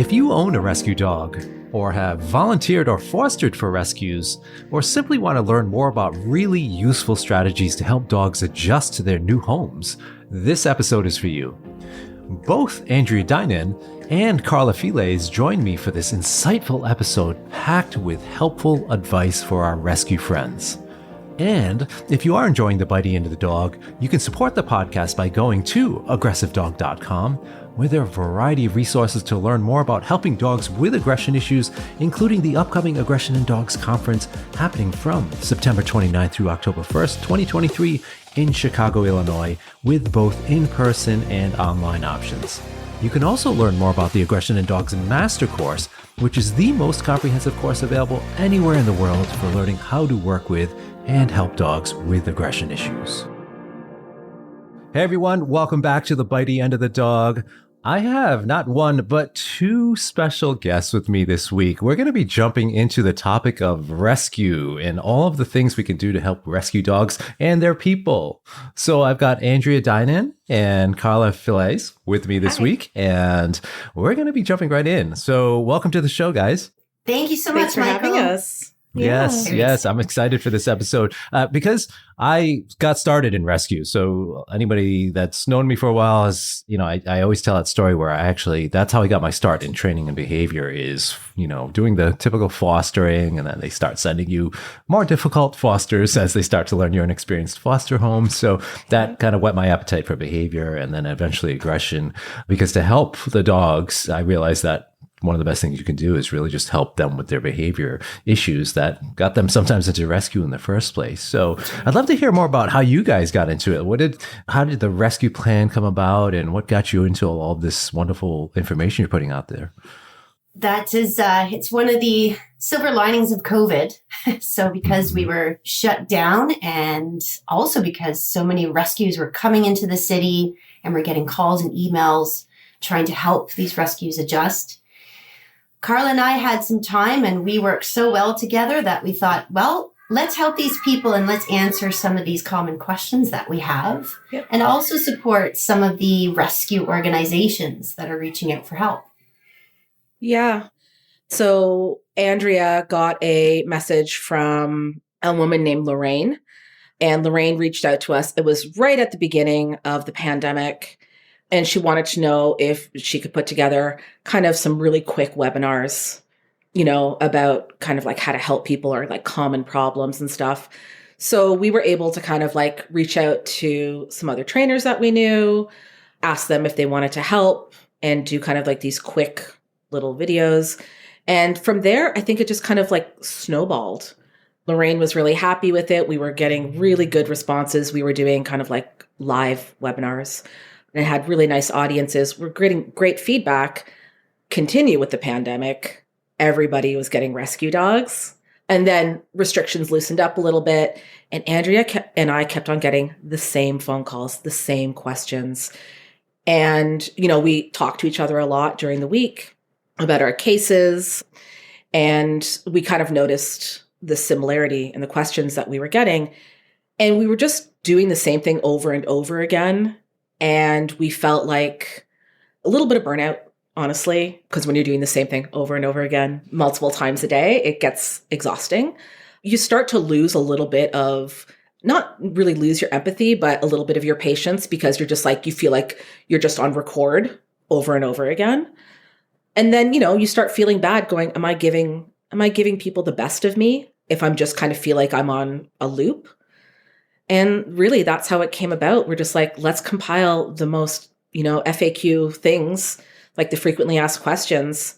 If you own a rescue dog, or have volunteered or fostered for rescues, or simply want to learn more about really useful strategies to help dogs adjust to their new homes, this episode is for you. Both Andrea Dinan and Carla Filies join me for this insightful episode packed with helpful advice for our rescue friends. And if you are enjoying the Bitey Into the Dog, you can support the podcast by going to aggressivedog.com, where there are a variety of resources to learn more about helping dogs with aggression issues, including the upcoming Aggression in Dogs Conference happening from September 29th through October 1st, 2023 in Chicago, Illinois, with both in-person and online options. You can also learn more about the Aggression in Dogs Master Course, which is the most comprehensive course available anywhere in the world for learning how to work with and help dogs with aggression issues. Hey everyone, welcome back to the Bitey End of the Dog. I have not one, but two special guests with me this week. We're going to be jumping into the topic of rescue and all of the things we can do to help rescue dogs and their people. So I've got Andrea Dinan and Carla Filies with me this week, and we're going to be jumping right in. So welcome to the show, guys. Thank you so much for having us. Yes. I'm excited for this episode because I got started in rescue. So anybody that's known me for a while has, I always tell that story where that's how I got my start in training and behavior is, doing the typical fostering, and then they start sending you more difficult fosters as they start to learn you're an experienced foster home. So that kind of whet my appetite for behavior and then eventually aggression, because to help the dogs, I realized that one of the best things you can do is really just help them with their behavior issues that got them sometimes into rescue in the first place. So I'd love to hear more about how you guys got into it. How did the rescue plan come about, and what got you into all this wonderful information you're putting out there? That is, it's one of the silver linings of COVID. So because we were shut down, and also because so many rescues were coming into the city and we're getting calls and emails trying to help these rescues adjust, Carla and I had some time, and we worked so well together that we thought, well, let's help these people and let's answer some of these common questions that we have, and also support some of the rescue organizations that are reaching out for help. Yeah. So Andrea got a message from a woman named Lorraine, and Lorraine reached out to us. It was right at the beginning of the pandemic. And she wanted to know if she could put together kind of some really quick webinars, about kind of like how to help people or like common problems and stuff. So we were able to kind of like reach out to some other trainers that we knew, ask them if they wanted to help, and do kind of like these quick little videos. And from there, I think it just kind of like snowballed. Lorraine was really happy with it. We were getting really good responses. We were doing kind of like live webinars. And it had really nice audiences. We're getting great feedback. Continue with the pandemic. Everybody was getting rescue dogs. And then restrictions loosened up a little bit. And Andrea and I kept on getting the same phone calls, the same questions. And, we talked to each other a lot during the week about our cases. And we kind of noticed the similarity in the questions that we were getting. And we were just doing the same thing over and over again. And we felt like a little bit of burnout, honestly, because when you're doing the same thing over and over again, multiple times a day, it gets exhausting. You start to lose a little bit of, not really lose your empathy, but a little bit of your patience, because you're just like, you feel like you're just on record over and over again. And then, you start feeling bad going, am I giving people the best of me if I'm just kind of feel like I'm on a loop? And really, that's how it came about. We're just like, let's compile the most, FAQ things, like the frequently asked questions,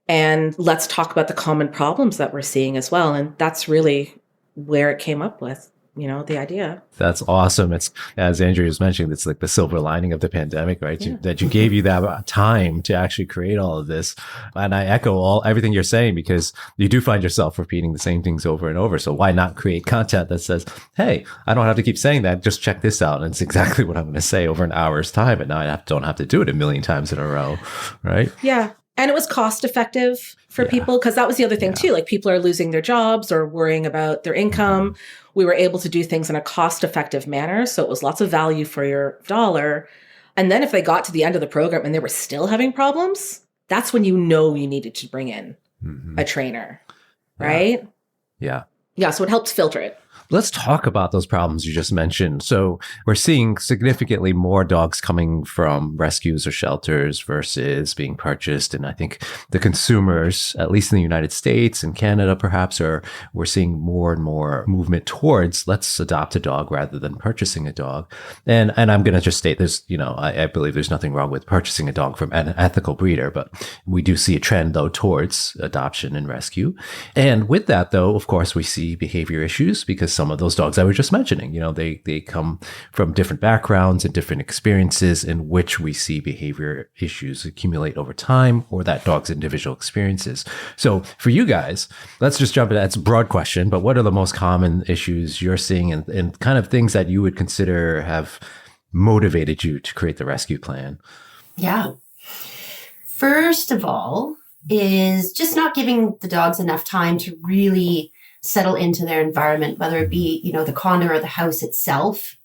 and let's talk about the common problems that we're seeing as well. And that's really where it came up with. The idea. That's awesome. It's, as Andrea was mentioning, it's like the silver lining of the pandemic, right? Yeah. That you gave you that time to actually create all of this. And I echo everything you're saying, because you do find yourself repeating the same things over and over. So why not create content that says, hey, I don't have to keep saying that. Just check this out. And it's exactly what I'm going to say over an hour's time. And now I don't have to do it a million times in a row, right? Yeah. And it was cost effective for people, because that was the other thing too. Like, people are losing their jobs or worrying about their income. We were able to do things in a cost effective manner. So it was lots of value for your dollar. And then if they got to the end of the program and they were still having problems, that's when you know you needed to bring in Mm-hmm. a trainer, right? Yeah. Yeah. So it helps filter it. Let's talk about those problems you just mentioned. So we're seeing significantly more dogs coming from rescues or shelters versus being purchased. And I think the consumers, at least in the United States and Canada, perhaps, we're seeing more and more movement towards let's adopt a dog rather than purchasing a dog. And I'm going to just state there's, I believe there's nothing wrong with purchasing a dog from an ethical breeder, but we do see a trend though towards adoption and rescue. And with that though, of course, we see behavior issues because some of those dogs I was just mentioning, they come from different backgrounds and different experiences in which we see behavior issues accumulate over time or that dog's individual experiences. So for you guys, let's just jump into that's a broad question, but what are the most common issues you're seeing and kind of things that you would consider have motivated you to create the rescue plan? Yeah. First of all, is just not giving the dogs enough time to really settle into their environment, whether it be, the condo or the house itself.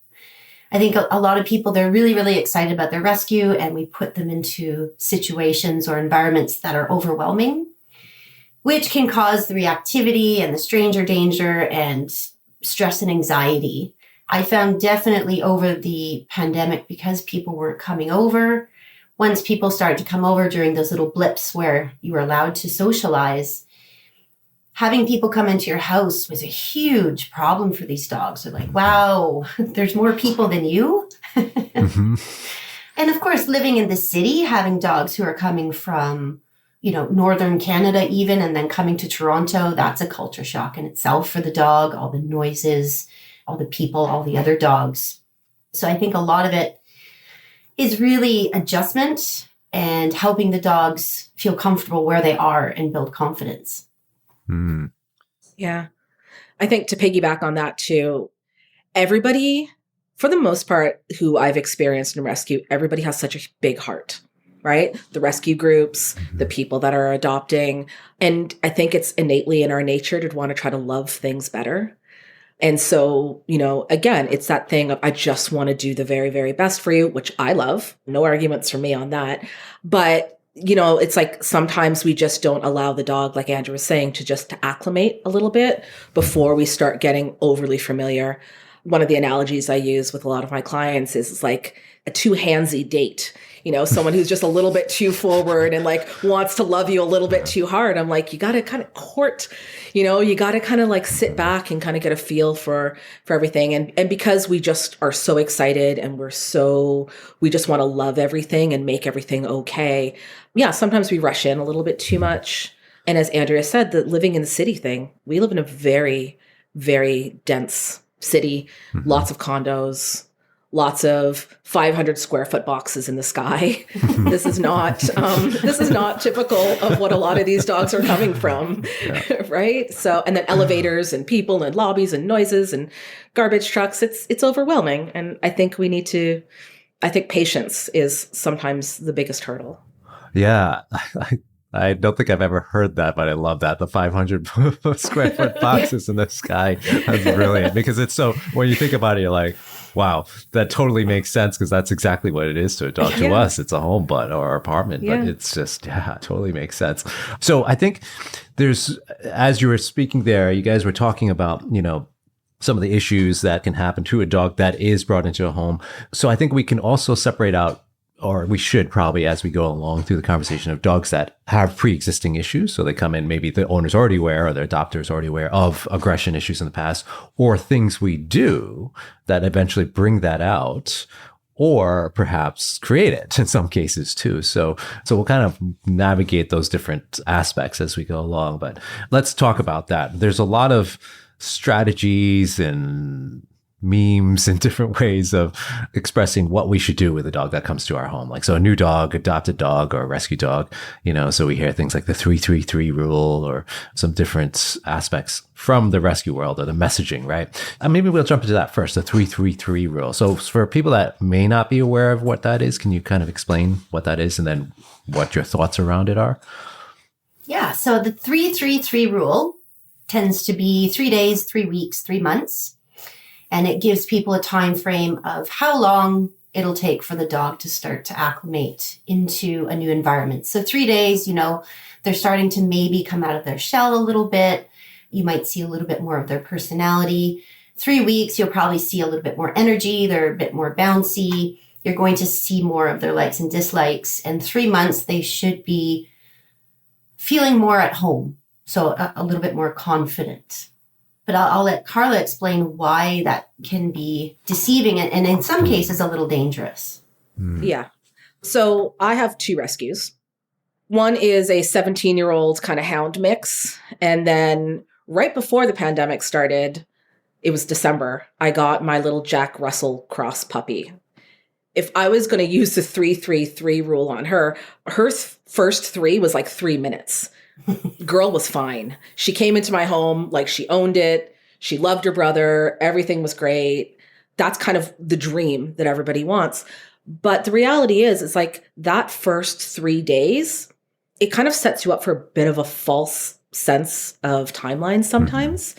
I think a lot of people, they're really, really excited about their rescue, and we put them into situations or environments that are overwhelming, which can cause the reactivity and the stranger danger and stress and anxiety. I found definitely over the pandemic, because people weren't coming over, once people started to come over during those little blips where you were allowed to socialize, having people come into your house was a huge problem for these dogs. They're like, wow, there's more people than you. Mm-hmm. And of course, living in the city, having dogs who are coming from, northern Canada even, and then coming to Toronto, that's a culture shock in itself for the dog, all the noises, all the people, all the other dogs. So I think a lot of it is really adjustment and helping the dogs feel comfortable where they are and build confidence. Mm. Yeah. I think to piggyback on that too, everybody, for the most part, who I've experienced in rescue, everybody has such a big heart, right? The rescue groups, the people that are adopting. And I think it's innately in our nature to want to try to love things better. And so, again, it's that thing of, I just want to do the very, very best for you, which I love. No arguments from me on that. But it's like sometimes we just don't allow the dog, like Andrew was saying, to acclimate a little bit before we start getting overly familiar. One of the analogies I use with a lot of my clients is like a too handsy date. Someone who's just a little bit too forward and like wants to love you a little bit too hard. I'm like, you got to kind of court, you got to kind of like sit back and kind of get a feel for everything. And because we just are so excited and we just want to love everything and make everything okay. Yeah. Sometimes we rush in a little bit too much. And as Andrea said, the living in the city thing, we live in a very, very dense city, lots of condos, lots of 500 square foot boxes in the sky. This is not typical of what a lot of these dogs are coming from, right? So, and then elevators and people and lobbies and noises and garbage trucks. It's overwhelming, and I think I think patience is sometimes the biggest hurdle. Yeah, I don't think I've ever heard that, but I love that. The 500 square foot boxes in the sky. That's brilliant because it's so, when you think about it, you're like, wow, that totally makes sense because that's exactly what it is to a dog. To us, it's a home or apartment, but it's just, it totally makes sense. So I think as you were speaking there, you guys were talking about, some of the issues that can happen to a dog that is brought into a home. So I think we can also separate out, or we should probably, as we go along through the conversation, of dogs that have pre-existing issues. So they come in, maybe the owner's already aware or their adopter is already aware of aggression issues in the past, or things we do that eventually bring that out, or perhaps create it in some cases too. So we'll kind of navigate those different aspects as we go along. But let's talk about that. There's a lot of strategies and memes and different ways of expressing what we should do with a dog that comes to our home. Like, so a new dog, adopted dog, or a rescue dog, so we hear things like the 3-3-3 rule or some different aspects from the rescue world or the messaging, right? And maybe we'll jump into that first, the 3-3-3 rule. So for people that may not be aware of what that is, can you kind of explain what that is and then what your thoughts around it are? Yeah. So the 3-3-3 rule tends to be 3 days, 3 weeks, 3 months. And it gives people a time frame of how long it'll take for the dog to start to acclimate into a new environment. So 3 days, they're starting to maybe come out of their shell a little bit. You might see a little bit more of their personality. 3 weeks, you'll probably see a little bit more energy. They're a bit more bouncy. You're going to see more of their likes and dislikes. And 3 months, they should be feeling more at home. So a little bit more confident. But I'll let Carla explain why that can be deceiving and in some cases a little dangerous. Yeah. So I have 2 rescues. One is a 17-year-old kind of hound mix. And then right before the pandemic started, it was December, I got my little Jack Russell cross puppy. If I was going to use the 3-3-3 rule on her, first 3 was like 3 minutes. Girl was fine. She came into my home like she owned it. She loved her brother. Everything was great. That's kind of the dream that everybody wants. But the reality is, it's like that first 3 days, it kind of sets you up for a bit of a false sense of timeline sometimes.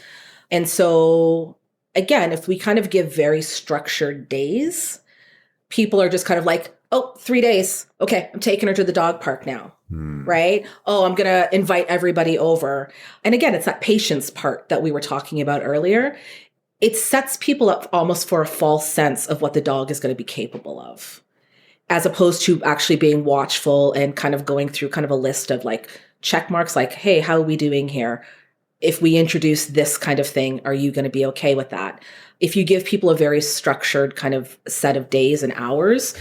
And so, again, if we kind of give very structured days, people are just kind of like, oh, 3 days. Okay, I'm taking her to the dog park now. Right? Oh, I'm going to invite everybody over. And again, it's that patience part that we were talking about earlier. It sets people up almost for a false sense of what the dog is going to be capable of, as opposed to actually being watchful and kind of going through kind of a list of like check marks, like, hey, how are we doing here? If we introduce this kind of thing, are you going to be okay with that? If you give people a very structured kind of set of days and hours,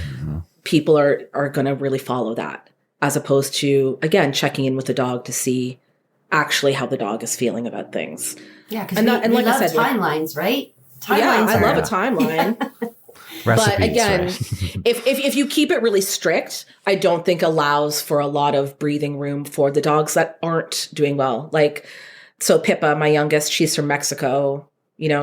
people are going to really follow that, as opposed to, again, checking in with the dog to see actually how the dog is feeling about things. Yeah, because we like love I said, timelines, right? Yeah, I love a timeline. Recipes, but again, right? if you keep it really strict, I don't think allows for a lot of breathing room for the dogs that aren't doing well. Like, so Pippa, my youngest, she's from Mexico.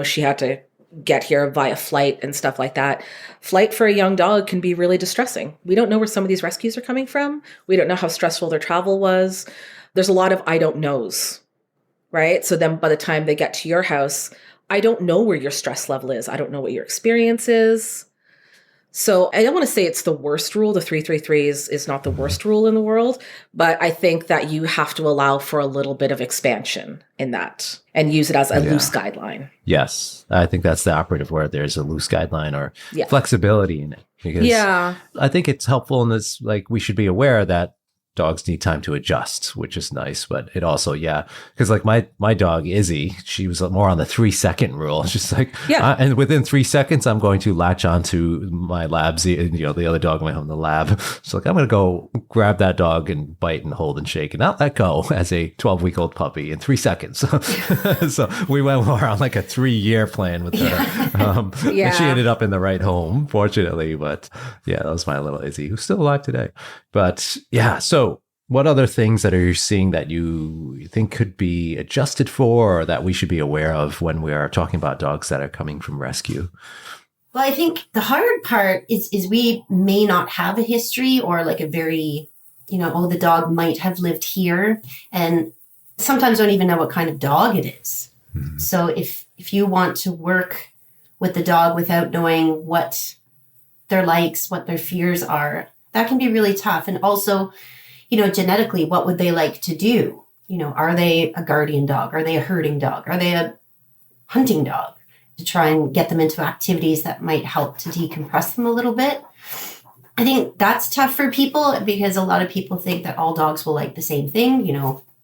She had to get here via flight and stuff like that. Flight for a young dog can be really distressing. We don't know where some of these rescues are coming from. We don't know how stressful their travel was. There's a lot of I don't knows, right? So then by the time they get to your house, I don't know where your stress level is. I don't know what your experience is. So I don't want to say it's the worst rule. The 3-3-3 is not the worst rule in the world, but I think that you have to allow for a little bit of expansion in that and use it as a loose guideline. Yes. I think that's the operative word. There's a loose guideline or flexibility in it. Because I think it's helpful in this, like, we should be aware that dogs need time to adjust, which is nice. But it also, because like my dog, Izzy, she was more on the 3-second rule. It's just like, and within 3 seconds, I'm going to latch onto my lab, the other dog in my home, the lab. So like, I'm going to go grab that dog and bite and hold and shake and not let go as a 12-week-old puppy in 3 seconds. So we went more on like a 3-year plan with her. And she ended up in the right home, fortunately. But that was my little Izzy, who's still alive today. But so what other things that are you seeing that you think could be adjusted for or that we should be aware of when we are talking about dogs that are coming from rescue? Well, I think the hard part is we may not have a history or like a very, the dog might have lived here and sometimes don't even know what kind of dog it is. So if you want to work with the dog without knowing what their likes, what their fears are, that can be really tough. And also, genetically, what would they like to do? Are they a guardian dog? Are they a herding dog? Are they a hunting dog? To try and get them into activities that might help to decompress them a little bit. I think that's tough for people because a lot of people think that all dogs will like the same thing.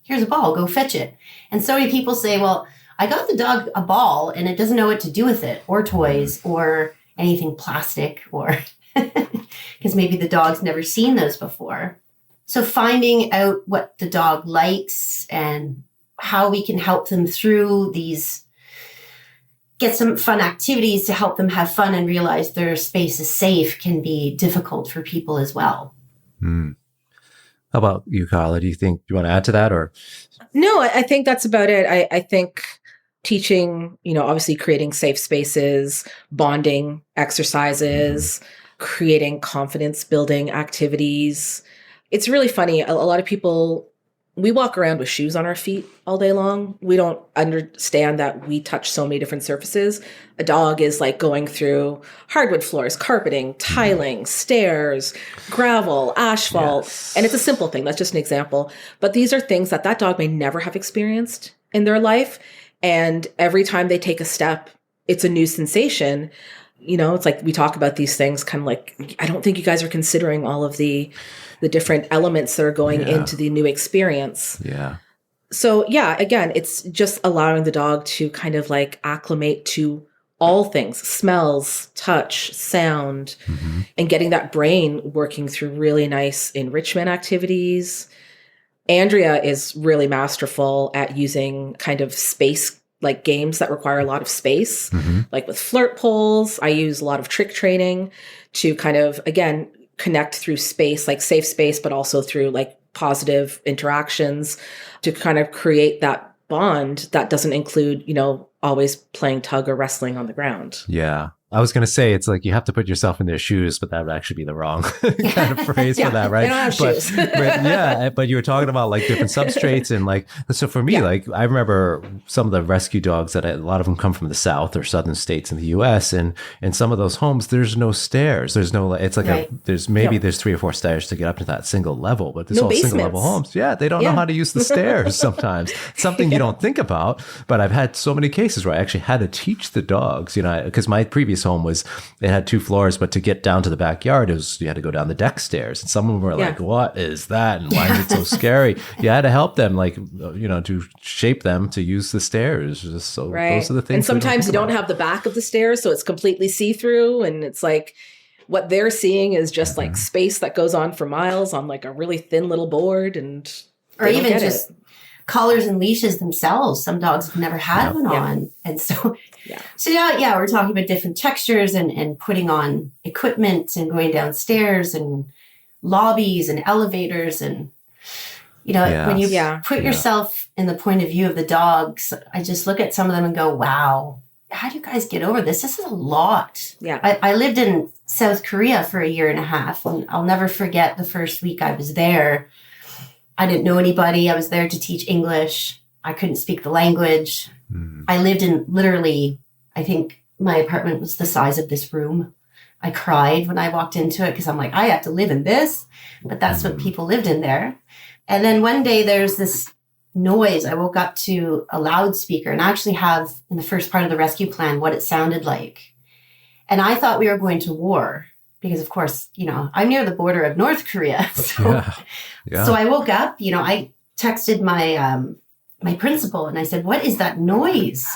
Here's a ball, go fetch it. And so many people say, well, I got the dog a ball and it doesn't know what to do with it, or toys, or anything plastic, or because maybe the dog's never seen those before. So finding out what the dog likes and how we can help them through these, get some fun activities to help them have fun and realize their space is safe can be difficult for people as well. How about you, Carla? Do you want to add to that or? No, I think that's about it. I think teaching, obviously creating safe spaces, bonding exercises, creating confidence building activities. It's really funny. A lot of people we walk around with shoes on our feet all day long. We don't understand that we touch so many different surfaces. A dog is like going through hardwood floors, carpeting, tiling, stairs, gravel, asphalt. Yes. And it's a simple thing. That's just an example. But these are things that that dog may never have experienced in their life. And every time they take a step, it's a new sensation. You know, it's like we talk about these things kind of like, I don't think you guys are considering all of the different elements that are going into the new experience. Yeah. So yeah, again, it's just allowing the dog to kind of like acclimate to all things, smells, touch, sound, and getting that brain working through really nice enrichment activities. Andrea is really masterful at using kind of space, like games that require a lot of space, like with flirt poles. I use a lot of trick training to kind of, again, connect through space, like safe space, but also through like positive interactions to kind of create that bond that doesn't include, you know, always playing tug or wrestling on the ground. Yeah. I was going to say, it's like you have to put yourself in their shoes, but that would actually be the wrong kind of phrase for that, right? They don't have shoes. But you were talking about like different substrates and like, so for me, like I remember some of the rescue dogs that a lot of them come from the South or Southern states in the US. And in some of those homes, there's no stairs. There's no, it's like there's 3 or 4 stairs to get up to that single level, but there's all single level homes. Yeah. They don't know how to use the stairs sometimes. Something you don't think about, but I've had so many cases where I actually had to teach the dogs, you know, because my previous home was, it had 2 floors, but to get down to the backyard, you had to go down the deck stairs. And some of them were like, what is that? And why is it so scary? You had to help them, like, you know, to shape them to use the stairs. Just so those are the things. And sometimes you don't have the back of the stairs, so it's completely see-through. And it's like, what they're seeing is just like space that goes on for miles on like a really thin little board. And or even just collars and leashes themselves. Some dogs have never had one on. And so, we're talking about different textures and putting on equipment and going downstairs and lobbies and elevators. And, you know, when you put yourself in the point of view of the dogs, I just look at some of them and go, wow, how do you guys get over this? This is a lot. Yeah. I lived in South Korea for 1.5 years. And I'll never forget the first week I was there. I didn't know anybody. I was there to teach English. I couldn't speak the language. I lived in literally, I think my apartment was the size of this room. I cried when I walked into it because I'm like, I have to live in this. But that's what people lived in there. And then one day there's this noise. I woke up to a loudspeaker and I actually have in the first part of the rescue plan what it sounded like. And I thought we were going to war. Because, of course, you know, I'm near the border of North Korea. So, so I woke up, you know, I texted my my principal and I said, what is that noise?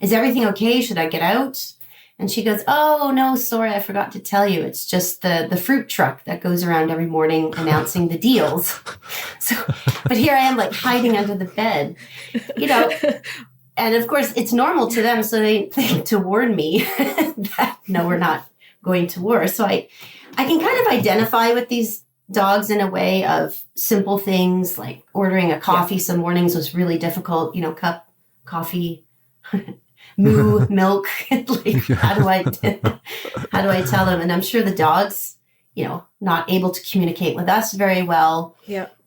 Is everything okay? Should I get out? And she goes, oh, no, sorry, I forgot to tell you. It's just the fruit truck that goes around every morning announcing the deals. So, but here I am like hiding under the bed, you know. And, of course, it's normal to them. So they think to warn me that, no, we're not going to war. So I can kind of identify with these dogs in a way of simple things like ordering a coffee some mornings was really difficult, you know, cup, coffee, moo, milk. Like, how do I tell them? And I'm sure the dogs, you know, not able to communicate with us very well,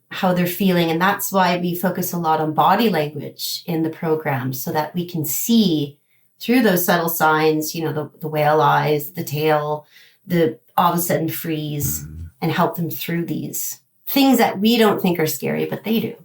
how they're feeling. And that's why we focus a lot on body language in the program so that we can see through those subtle signs, you know, the whale eyes, the tail, the all of a sudden freeze, and help them through these things that we don't think are scary, but they do.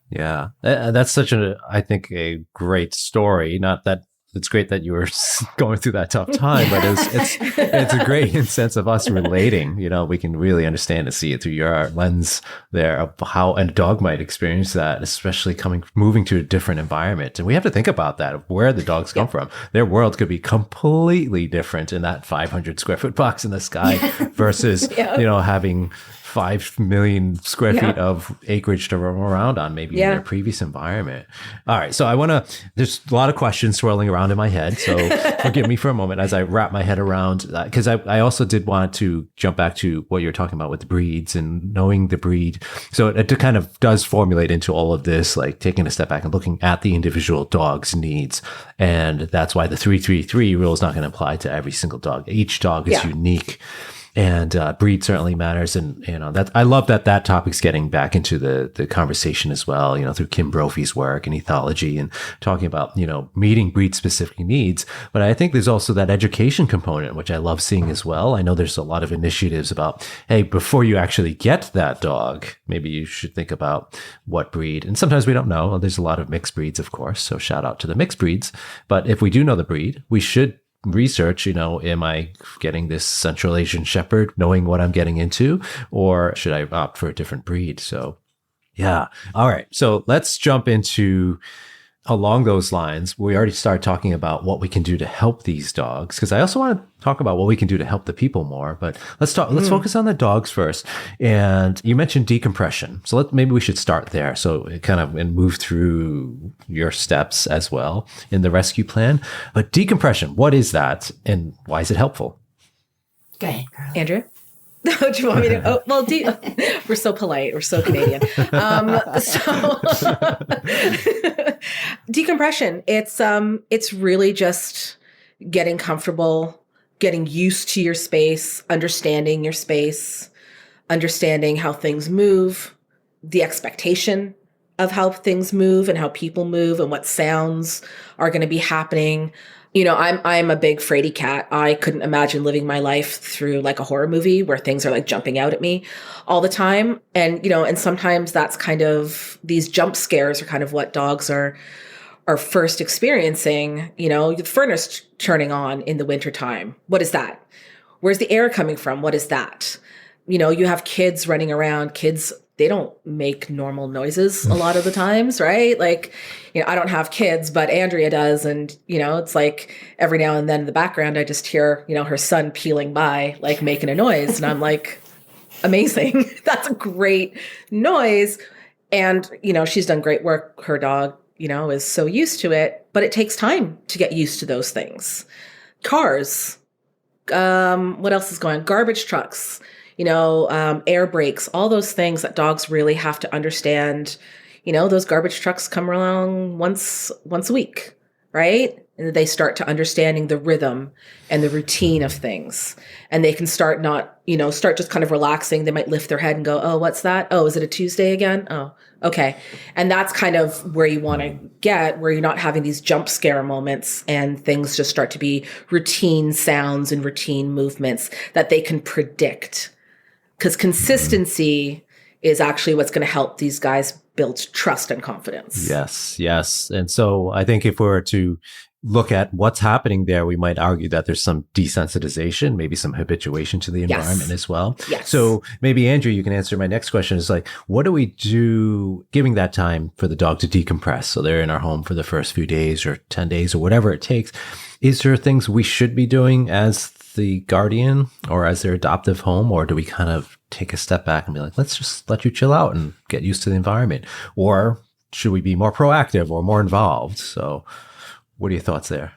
Yeah. That's such I think a great story. Not that it's great that you were going through that tough time, but it's a great sense of us relating. You know, we can really understand and see it through your lens there of how a dog might experience that, especially moving to a different environment. And we have to think about that, of where the dogs come from. Their world could be completely different in that 500 square foot box in the sky versus, you know, having 5 million square feet of acreage to roam around on, maybe in their previous environment. All right. So there's a lot of questions swirling around in my head. So forgive me for a moment as I wrap my head around that, because I also did want to jump back to what you're talking about with the breeds and knowing the breed. So it kind of does formulate into all of this, like taking a step back and looking at the individual dog's needs. And that's why the 3-3-3 rule is not going to apply to every single dog. Each dog is unique. And breed certainly matters. And, that I love that topic's getting back into the conversation as well, through Kim Brophy's work and ethology and talking about, meeting breed specific needs. But I think there's also that education component, which I love seeing as well. I know there's a lot of initiatives about, hey, before you actually get that dog, maybe you should think about what breed. And sometimes we don't know. There's a lot of mixed breeds, of course. So shout out to the mixed breeds. But if we do know the breed, we should research, am I getting this Central Asian Shepherd, knowing what I'm getting into, or should I opt for a different breed? So, yeah. All right. So let's jump into along those lines. We already started talking about what we can do to help these dogs, because I also want to talk about what we can do to help the people more. But let's focus on the dogs first. And you mentioned decompression. So maybe we should start there. So and move through your steps as well in the rescue plan. But decompression, what is that and why is it helpful? Go ahead, Carla. Andrea? Do you want me to? Oh, well, we're so polite. We're so Canadian. Decompression. It's really just getting comfortable, getting used to your space, understanding your space, understanding how things move, the expectation of how things move and how people move and what sounds are going to be happening. I'm a big fraidy cat. I couldn't imagine living my life through like a horror movie where things are like jumping out at me all the time. And, and sometimes that's kind of, these jump scares are kind of what dogs are first experiencing. The furnace turning on in the wintertime. What is that? Where's the air coming from? What is that? You have kids running around, they don't make normal noises a lot of the times, right? Like, I don't have kids, but Andrea does. And, it's like every now and then in the background, I just hear, her son peeling by, like making a noise. And I'm like, amazing. That's a great noise. And, she's done great work. Her dog, is so used to it, but it takes time to get used to those things. Cars, what else is going on? Garbage trucks. Air brakes, all those things that dogs really have to understand. Those garbage trucks come along once a week, right? And they start to understanding the rhythm and the routine of things. And they can start start just kind of relaxing. They might lift their head and go, oh, what's that? Oh, is it a Tuesday again? Oh, okay. And that's kind of where you want to get, where you're not having these jump scare moments and things just start to be routine sounds and routine movements that they can predict. Because consistency is actually what's going to help these guys build trust and confidence. Yes. And so I think if we were to look at what's happening there, we might argue that there's some desensitization, maybe some habituation to the environment as well. Yes. So maybe, Andrew, you can answer my next question is like, what do we do giving that time for the dog to decompress? So they're in our home for the first few days or 10 days or whatever it takes. Is there things we should be doing as the guardian or as their adoptive home, or do we kind of take a step back and be like, let's just let you chill out and get used to the environment? Or should we be more proactive or more involved? So what are your thoughts there?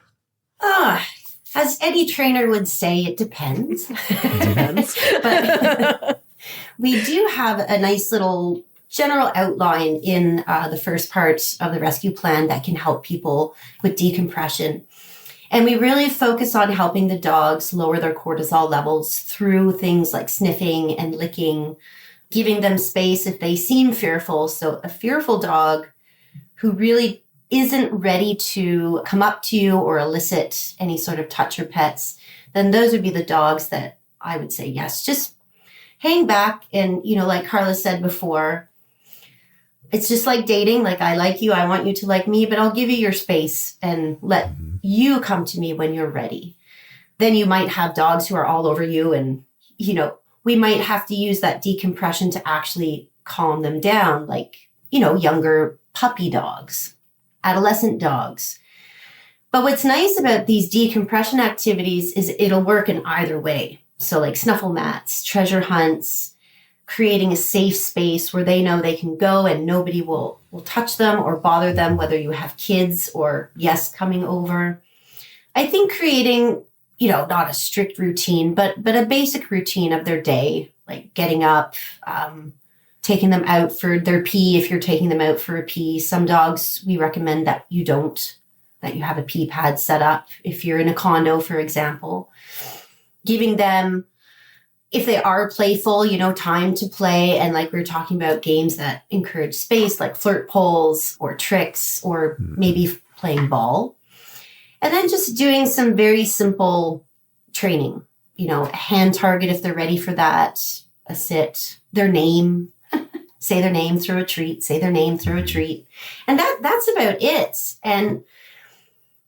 As Eddie Trainer would say, it depends. But we do have a nice little general outline in the first part of the rescue plan that can help people with decompression. And we really focus on helping the dogs lower their cortisol levels through things like sniffing and licking, giving them space if they seem fearful. So a fearful dog who really isn't ready to come up to you or elicit any sort of touch or pets, then those would be the dogs that I would say, yes, just hang back. And, like Carla said before, it's just like dating. Like, I like you, I want you to like me, but I'll give you your space and let you come to me when you're ready. Then you might have dogs who are all over you. And, we might have to use that decompression to actually calm them down, like, younger puppy dogs, adolescent dogs. But what's nice about these decompression activities is it'll work in either way. So like snuffle mats, treasure hunts, creating a safe space where they know they can go and nobody will touch them or bother them, whether you have kids or guests coming over. I think creating, not a strict routine, but a basic routine of their day, like getting up, taking them out for their pee if you're taking them out for a pee. Some dogs, we recommend that you have a pee pad set up if you're in a condo, for example. Giving them if they are playful, time to play. And like we were talking about, games that encourage space, like flirt poles or tricks, or maybe playing ball. And then just doing some very simple training, a hand target if they're ready for that, a sit, their name, say their name, throw a treat, say their name, throw a treat. And that's about it. And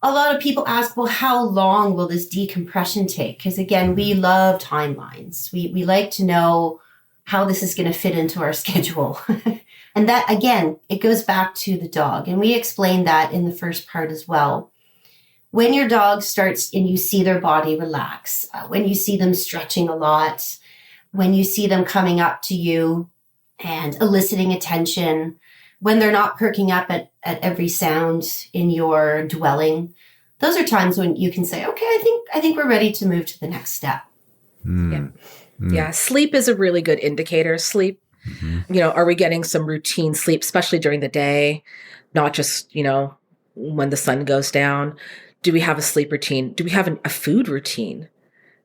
a lot of people ask, well, how long will this decompression take? Because again, we love timelines. We like to know how this is going to fit into our schedule. And that, again, it goes back to the dog. And we explained that in the first part as well. When your dog starts and you see their body relax, when you see them stretching a lot, when you see them coming up to you and eliciting attention, when they're not perking up at every sound in your dwelling, those are times when you can say, okay, I think we're ready to move to the next step. Yeah. Sleep is a really good indicator. Sleep, are we getting some routine sleep, especially during the day, not just, when the sun goes down? Do we have a sleep routine? Do we have a food routine,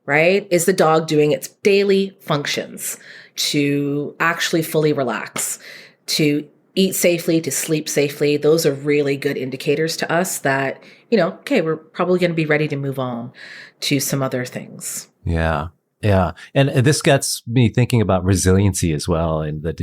right? Is the dog doing its daily functions to actually fully relax, to eat safely, to sleep safely? Those are really good indicators to us that, okay, we're probably going to be ready to move on to some other things. Yeah. Yeah. And this gets me thinking about resiliency as well. And that,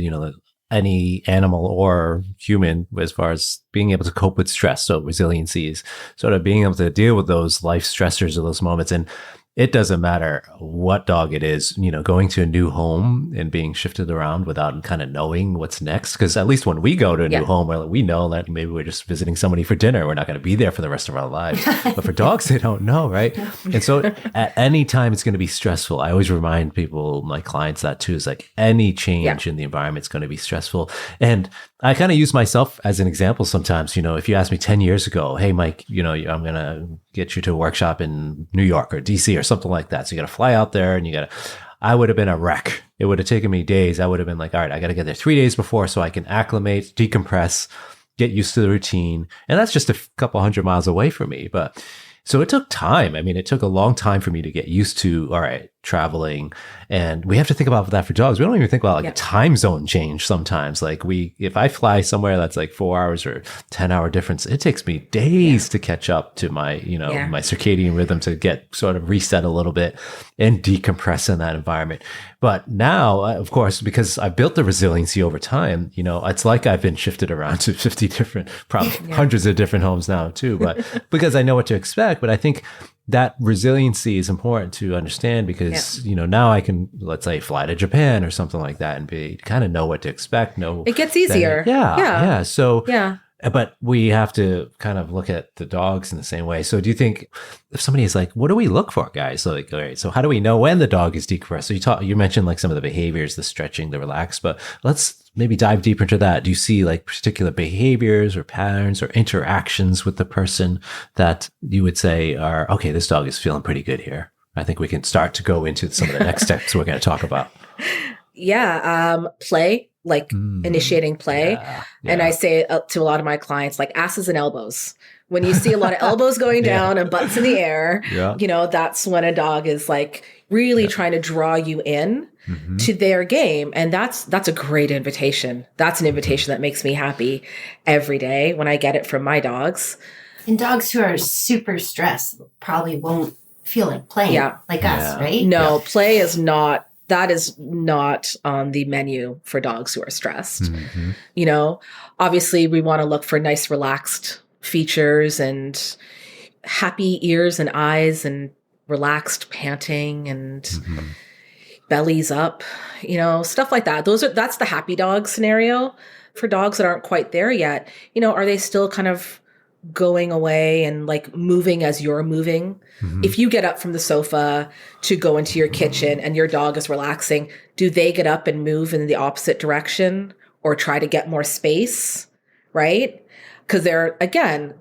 any animal or human, as far as being able to cope with stress. So resiliency is sort of being able to deal with those life stressors or those moments. And it doesn't matter what dog it is, going to a new home and being shifted around without kind of knowing what's next. Because at least when we go to a new home, we know that maybe we're just visiting somebody for dinner. We're not going to be there for the rest of our lives. But for dogs, they don't know, right? And so at any time, it's going to be stressful. I always remind people, my clients, that too, is like any change in the environment is going to be stressful. And I kind of use myself as an example sometimes. If you asked me 10 years ago, hey, Mike, I'm going to get you to a workshop in New York or DC or something like that. So you got to fly out there and I would have been a wreck. It would have taken me days. I would have been like, all right, I got to get there 3 days before so I can acclimate, decompress, get used to the routine. And that's just a couple hundred miles away from me. But so it took time. I mean, it took a long time for me to get used to, all right, traveling. And we have to think about that for dogs. We don't even think about a time zone change sometimes. Like if I fly somewhere that's like 4 hours or 10-hour difference, it takes me days to catch up to my, my circadian rhythm, to get sort of reset a little bit and decompress in that environment. But now, of course, because I built the resiliency over time, it's like I've been shifted around to 50 different, probably hundreds of different homes now too, but because I know what to expect. But I think that resiliency is important to understand because, now I can, let's say, fly to Japan or something like that and kind of know what to expect. It gets easier. But we have to kind of look at the dogs in the same way. So do you think if somebody is like, what do we look for, guys? So all right, so how do we know when the dog is decompressed? So you mentioned like some of the behaviors, the stretching, the relax, but let's maybe dive deeper into that. Do you see like particular behaviors or patterns or interactions with the person that you would say are, okay, this dog is feeling pretty good here? I think we can start to go into some of the next steps we're going to talk about. Play. Initiating play. And I say to a lot of my clients, like asses and elbows. When you see a lot of elbows going down and butts in the air, that's when a dog is like really trying to draw you in to their game. And that's a great invitation. That's an invitation that makes me happy every day when I get it from my dogs. And dogs who are super stressed probably won't feel like playing like us, right? No, play is not. That is not on the menu for dogs who are stressed. Obviously we want to look for nice, relaxed features and happy ears and eyes and relaxed panting and bellies up, stuff like that. That's the happy dog scenario. For dogs that aren't quite there yet, are they still kind of going away and like moving as you're moving? If you get up from the sofa to go into your kitchen and your dog is relaxing, do they get up and move in the opposite direction or try to get more space? Right? Because they're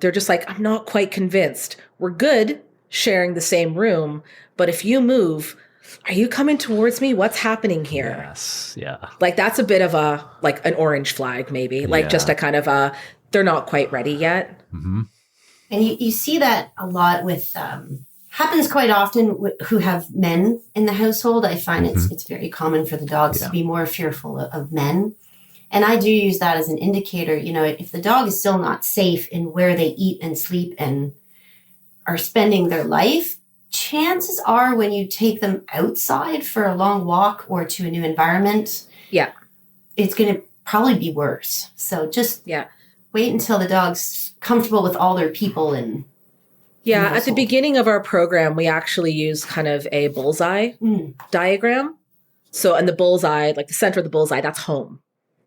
just like, I'm not quite convinced. We're good sharing the same room, but if you move, are you coming towards me? What's happening here? Yes. Yeah. Like that's a bit of an orange flag, maybe just a kind of they're not quite ready yet. And you see that a lot with happens quite often who have men in the household. I find it's very common for the dogs to be more fearful of men. And I do use that as an indicator. You know, if the dog is still not safe in where they eat and sleep and are spending their life, chances are when you take them outside for a long walk or to a new environment, it's going to probably be worse. So just wait until the dog's comfortable with all their people and at the beginning of our program, we actually use kind of a bullseye diagram. So, and the bullseye, like the center of the bullseye, that's home.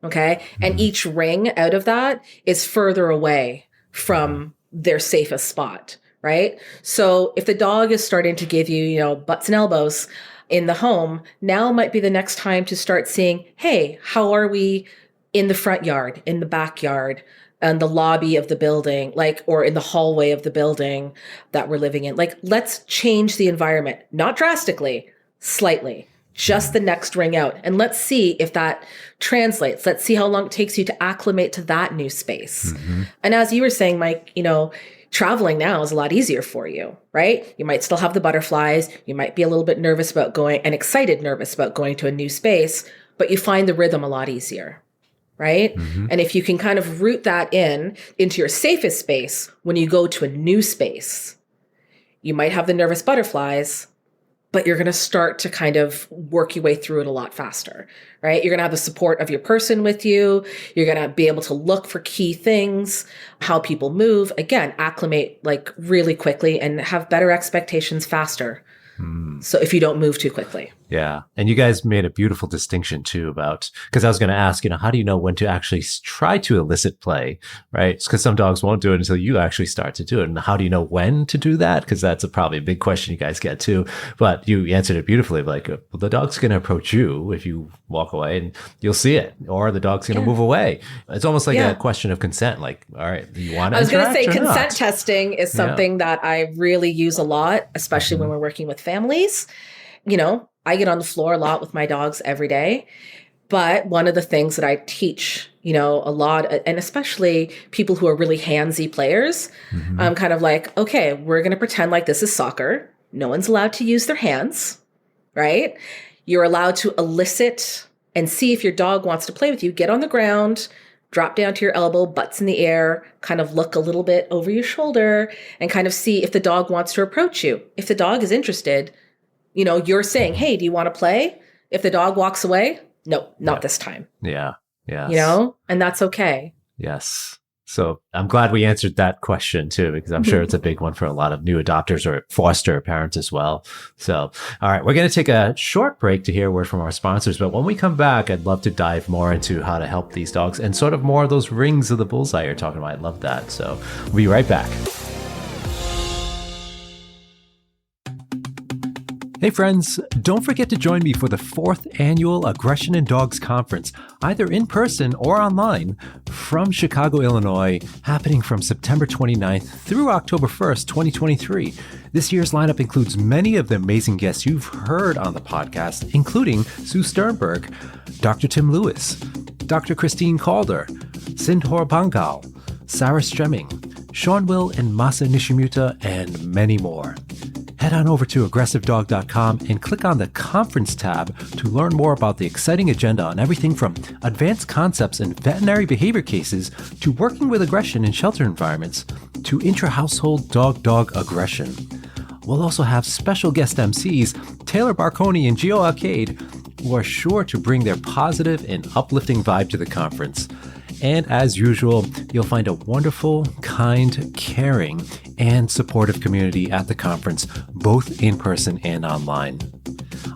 Okay. And each ring out of that is further away from their safest spot. Right. So if the dog is starting to give you, you know, butts and elbows in the home, now might be the next time to start seeing, hey, how are we in the front yard, in the backyard, and the lobby of the building, like, or in the hallway of the building that we're living in. Like, let's change the environment, not drastically, slightly, just the next ring out. And let's see if that translates. Let's see how long it takes you to acclimate to that new space. And as you were saying, Mike, you know, traveling now is a lot easier for you, right? You might still have the butterflies. You might be a little bit nervous about going and nervous about going to a new space, but you find the rhythm a lot easier. Right? And if you can kind of root that into your safest space, when you go to a new space, you might have the nervous butterflies, but you're going to start to kind of work your way through it a lot faster, right? You're going to have the support of your person with you. You're going to be able to look for key things, how people move, again, acclimate like really quickly and have better expectations faster. So if you don't move too quickly. Yeah. And you guys made a beautiful distinction too about, because I was going to ask, you know, how do you know when to actually try to elicit play, right? Because some dogs won't do it until you actually start to do it. And how do you know when to do that? Because that's probably a big question you guys get too. But you answered it beautifully. Like, well, the dog's going to approach you if you walk away and you'll see it, or the dog's going to move away. It's almost like a question of consent. Like, all right, do you want to I was going to say consent not? Testing is something that I really use a lot, especially when we're working with families. You know, I get on the floor a lot with my dogs every day, but one of the things that I teach, you know, a lot, and especially people who are really handsy players, I'm kind of like, okay, we're going to pretend like this is soccer. No one's allowed to use their hands, right? You're allowed to elicit and see if your dog wants to play with you. Get on the ground, drop down to your elbow, butts in the air, kind of look a little bit over your shoulder and kind of see if the dog wants to approach you. If the dog is interested, you know, you're saying, hey, do you want to play? If the dog walks away, no, not this time. Yeah. Yeah. You know, and that's okay. Yes. So I'm glad we answered that question too, because I'm sure it's a big one for a lot of new adopters or foster parents as well. So, all right, we're going to take a short break to hear a word from our sponsors. But when we come back, I'd love to dive more into how to help these dogs and sort of more of those rings of the bullseye you're talking about. I love that. So we'll be right back. Hey friends, don't forget to join me for the 4th annual Aggression in Dogs Conference, either in person or online, from Chicago, Illinois, happening from September 29th through October 1st, 2023. This year's lineup includes many of the amazing guests you've heard on the podcast, including Sue Sternberg, Dr. Tim Lewis, Dr. Christine Calder, Sindhor Bangal, Sarah Stremming, Sean Will and Masa Nishimuta, and many more. Head on over to aggressivedog.com and click on the conference tab to learn more about the exciting agenda on everything from advanced concepts in veterinary behavior cases to working with aggression in shelter environments to intra-household dog-dog aggression. We'll also have special guest MCs Taylor Barconi and Gio Arcade, who are sure to bring their positive and uplifting vibe to the conference. And as usual, you'll find a wonderful, kind, caring, and supportive community at the conference, both in person and online.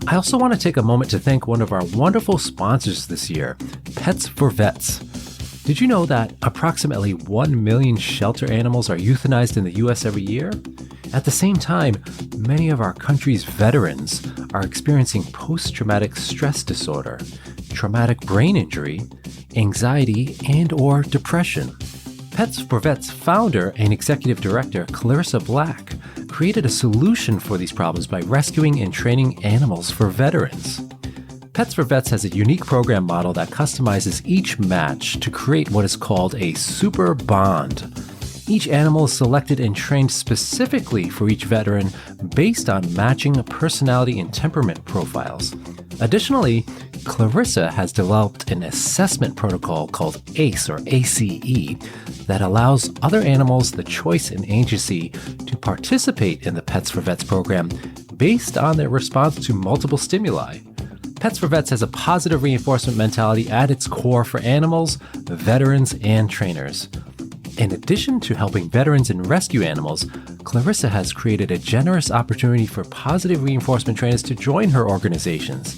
I also want to take a moment to thank one of our wonderful sponsors this year, Pets for Vets. Did you know that approximately 1 million shelter animals are euthanized in the U.S. every year? At the same time, many of our country's veterans are experiencing post-traumatic stress disorder, traumatic brain injury, anxiety, and/or depression. Pets for Vets founder and executive director Clarissa Black created a solution for these problems by rescuing and training animals for veterans. Pets for Vets has a unique program model that customizes each match to create what is called a super bond. Each animal is selected and trained specifically for each veteran based on matching personality and temperament profiles. Additionally, Clarissa has developed an assessment protocol called ACE or ACE that allows other animals the choice and agency to participate in the Pets for Vets program based on their response to multiple stimuli. Pets for Vets has a positive reinforcement mentality at its core for animals, veterans, and trainers. In addition to helping veterans and rescue animals, Clarissa has created a generous opportunity for positive reinforcement trainers to join her organizations.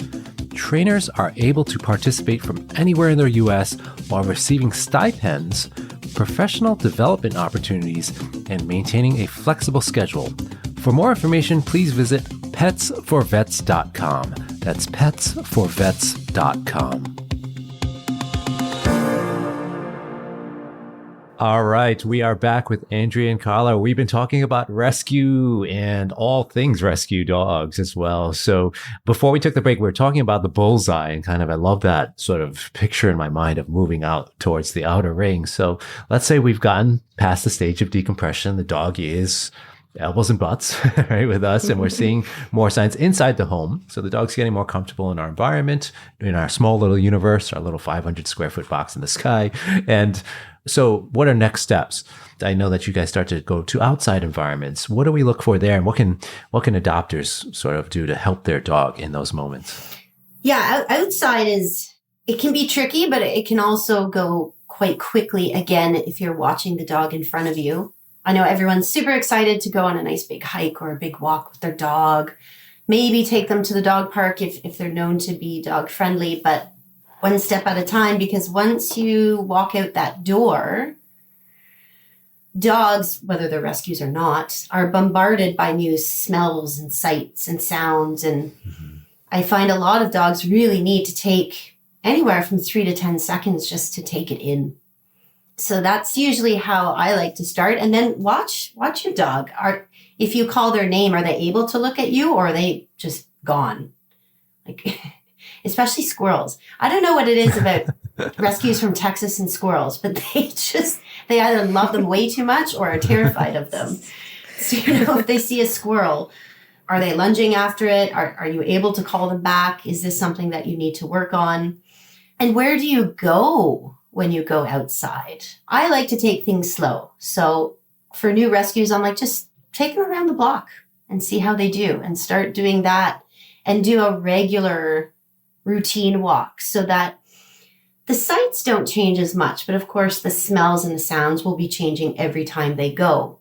Trainers are able to participate from anywhere in the U.S. while receiving stipends, professional development opportunities, and maintaining a flexible schedule. For more information, please visit petsforvets.com. That's petsforvets.com. All right, we are back with Andrea and Carla. We've been talking about rescue and all things rescue dogs as well. So before we took the break, we were talking about the bullseye and kind of, I love that sort of picture in my mind of moving out towards the outer ring. So let's say we've gotten past the stage of decompression. The dog is elbows and butts, right, with us, and we're seeing more signs inside the home. So the dog's getting more comfortable in our environment, in our small little universe, our little 500 square foot box in the sky. And so what are next steps? I know that you guys start to go to outside environments. What do we look for there? And what can adopters sort of do to help their dog in those moments? Yeah, outside it can be tricky, but it can also go quite quickly, again, if you're watching the dog in front of you. I know everyone's super excited to go on a nice big hike or a big walk with their dog. Maybe take them to the dog park if they're known to be dog friendly, but one step at a time, because once you walk out that door, dogs, whether they're rescues or not, are bombarded by new smells and sights and sounds. And I find a lot of dogs really need to take anywhere from 3 to 10 seconds just to take it in. So that's usually how I like to start. And then watch your dog. If you call their name, are they able to look at you, or are they just gone? Like, especially squirrels. I don't know what it is about rescues from Texas and squirrels, but they either love them way too much or are terrified of them. So, if they see a squirrel, are they lunging after it? Are you able to call them back? Is this something that you need to work on? And where do you go when you go outside? I like to take things slow. So for new rescues, I'm like, just take them around the block and see how they do, and start doing that and do a regular routine walk so that the sights don't change as much. But of course, the smells and the sounds will be changing every time they go.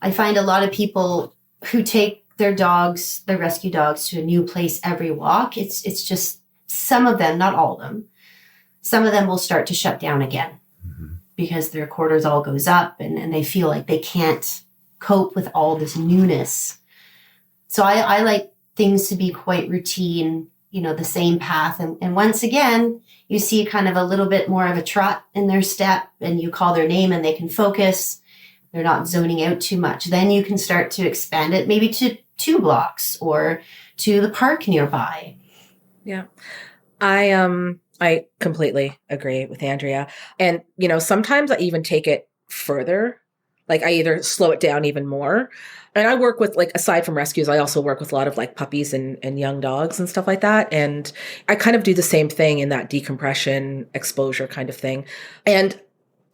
I find a lot of people who take their dogs, their rescue dogs, to a new place every walk. It's just some of them, not all of them. Some of them will start to shut down again because their cortisol goes up and they feel like they can't cope with all this newness. So I like things to be quite routine, the same path. And once again, you see kind of a little bit more of a trot in their step, and you call their name and they can focus. They're not zoning out too much. Then you can start to expand it maybe to 2 blocks or to the park nearby. Yeah. I completely agree with Andrea. And, sometimes I even take it further. Like, I either slow it down even more. And I work with, aside from rescues, I also work with a lot of puppies and young dogs and stuff like that. And I kind of do the same thing in that decompression exposure kind of thing. And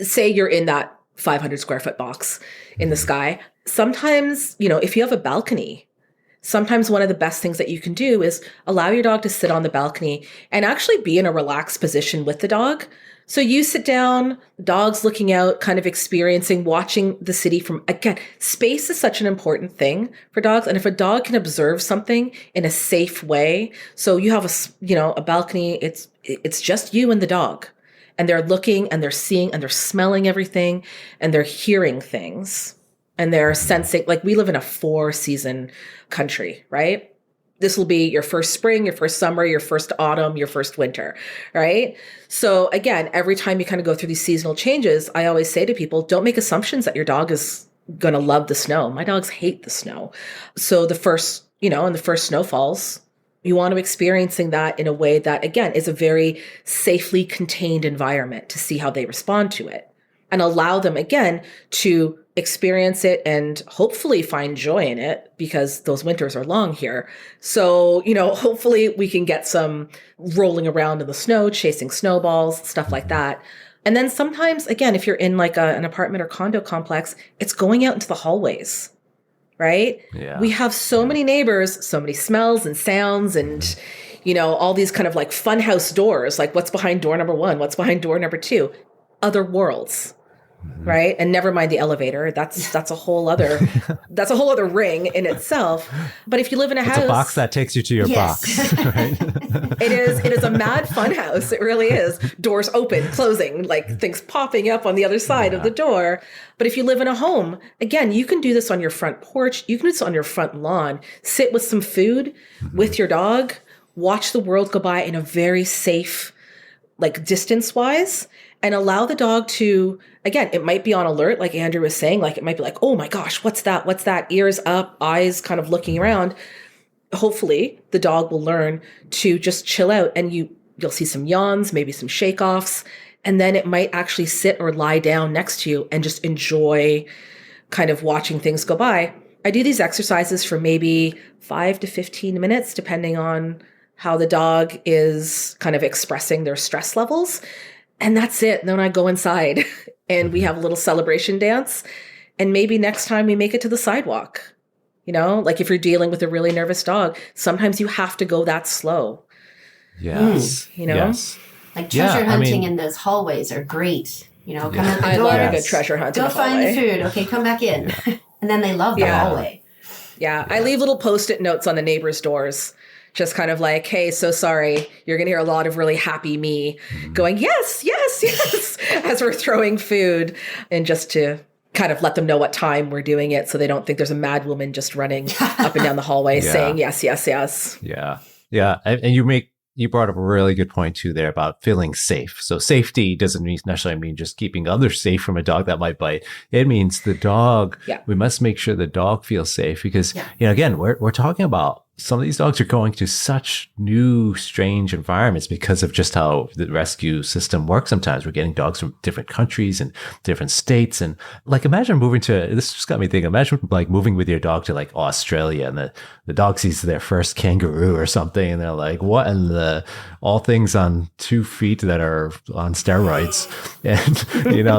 say you're in that 500 square foot box in the sky. Sometimes, if you have a balcony, sometimes one of the best things that you can do is allow your dog to sit on the balcony and actually be in a relaxed position with the dog. So you sit down, the dog's looking out, kind of experiencing, watching the city from, again, space is such an important thing for dogs. And if a dog can observe something in a safe way, so you have a balcony, it's just you and the dog, and they're looking and they're seeing and they're smelling everything and they're hearing things and they're sensing, we live in a 4-season country, right? This will be your first spring, your first summer, your first autumn, your first winter, right? So again, every time you kind of go through these seasonal changes, I always say to people, don't make assumptions that your dog is going to love the snow. My dogs hate the snow. So the first, in the first snowfalls, you want to be experiencing that in a way that, again, is a very safely contained environment to see how they respond to it, and allow them again to experience it and hopefully find joy in it, because those winters are long here. So, hopefully we can get some rolling around in the snow, chasing snowballs, stuff like that. And then sometimes, again, if you're in like an apartment or condo complex, it's going out into the hallways, right? Yeah. We have so many neighbors, so many smells and sounds and, all these kind of like funhouse doors, like what's behind door number 1, what's behind door number 2, other worlds. Right. And never mind the elevator. That's a whole other ring in itself. But if you live in a house, it's a box that takes you to your box. Right? It is a mad fun house. It really is. Doors open, closing, like things popping up on the other side of the door. But if you live in a home, again, you can do this on your front porch. You can do this on your front lawn. Sit with some food with your dog. Watch the world go by in a very safe, like distance-wise. And allow the dog to, again, it might be on alert, like Andrew was saying, like it might be like, oh my gosh, what's that? What's that? Ears up, eyes kind of looking around. Hopefully the dog will learn to just chill out, and you'll see some yawns, maybe some shake-offs, and then it might actually sit or lie down next to you and just enjoy kind of watching things go by. I do these exercises for maybe 5 to 15 minutes, depending on how the dog is kind of expressing their stress levels. And that's it. And then I go inside and we have a little celebration dance. And maybe next time we make it to the sidewalk. Like if you're dealing with a really nervous dog, sometimes you have to go that slow. Yes. Yes. Like treasure hunting in those hallways are great. Come out the I door. love a good treasure hunt. Go find the food. Okay, come back in. And then they love the hallway. Yeah. I leave little Post-it notes on the neighbors' doors. Just kind of like, hey, so sorry. You're going to hear a lot of really happy me going, yes, yes, yes, as we're throwing food. And just to kind of let them know what time we're doing it so they don't think there's a mad woman just running up and down the hallway saying yes, yes, yes. Yeah. Yeah. And you brought up a really good point too there about feeling safe. So safety doesn't necessarily mean just keeping others safe from a dog that might bite. It means the dog, we must make sure the dog feels safe because, again, we're talking about some of these dogs are going to such new, strange environments because of just how the rescue system works. Sometimes we're getting dogs from different countries and different states. And like, imagine moving to, this just got me thinking, imagine like moving with your dog to like Australia and the dog sees their first kangaroo or something. And they're like, what in the, all things on 2 feet that are on steroids. And,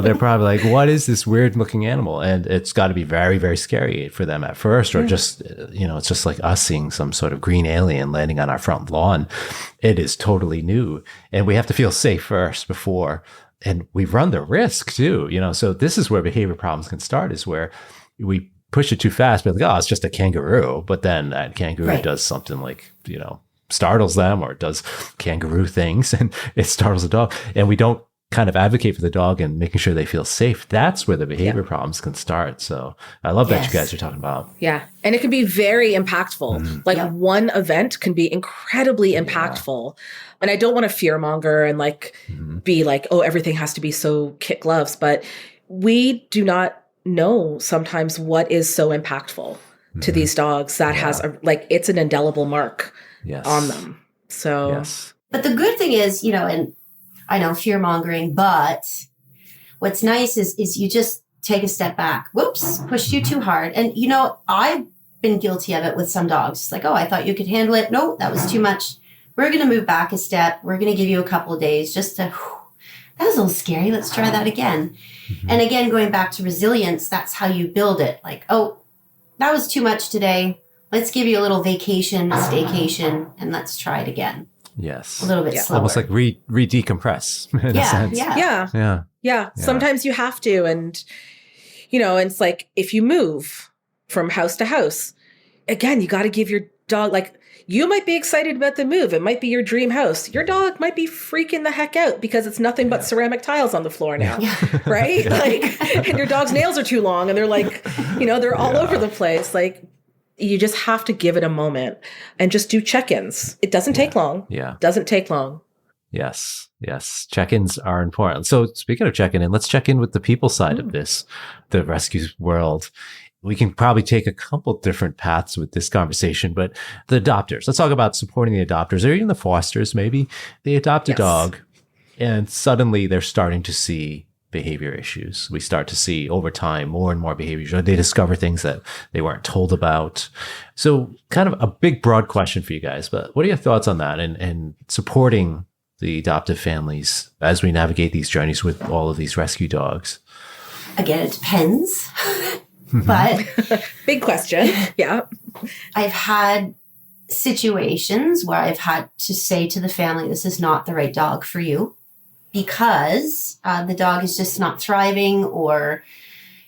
they're probably like, what is this weird looking animal? And it's got to be very, very scary for them at first, or just, it's just like us seeing some sort of green alien landing on our front lawn. It is totally new. And we have to feel safe first before, and we run the risk too, so this is where behavior problems can start, is where we push it too fast, but like, oh, it's just a kangaroo. But then that kangaroo does something like, startles them or does kangaroo things and it startles the dog. And we don't kind of advocate for the dog and making sure they feel safe. That's where the behavior problems can start. So I love that you guys are talking about. Yeah. And it can be very impactful. Like one event can be incredibly impactful. And I don't want to fearmonger and like be like, oh, everything has to be so kit gloves. But we do not know sometimes what is so impactful to these dogs that has it's an indelible mark on them. So, but the good thing is, and I know fear mongering, but what's nice is you just take a step back. Whoops, pushed you too hard. And, I've been guilty of it with some dogs. It's like, oh, I thought you could handle it. No, that was too much. We're going to move back a step. We're going to give you a couple of days just to, that was a little scary. Let's try that again. And again, going back to resilience, that's how you build it. Like, oh, that was too much today. Let's give you a little vacation, staycation, and let's try it again. Yes. A little bit slower. Almost like re-decompress in a sense. Yeah. Sometimes you have to. And, it's like if you move from house to house, again, you got to give your dog, like, you might be excited about the move. It might be your dream house. Your dog might be freaking the heck out because it's nothing but ceramic tiles on the floor now. Right? And your dog's nails are too long and they're like, they're all over the place. Like, you just have to give it a moment and just do check-ins. It doesn't take long. Doesn't take long. Yes. Check-ins are important. So speaking of checking in, let's check in with the people side of this, the rescue world. We can probably take a couple different paths with this conversation, but the adopters, let's talk about supporting the adopters or even the fosters, maybe. They adopt a dog and suddenly they're starting to see behavior issues. We start to see over time more and more behaviors. They discover things that they weren't told about. So kind of a big, broad question for you guys, but what are your thoughts on that and supporting the adoptive families as we navigate these journeys with all of these rescue dogs? Again, it depends. But big question. Yeah. I've had situations where I've had to say to the family, this is not the right dog for you, because the dog is just not thriving, or,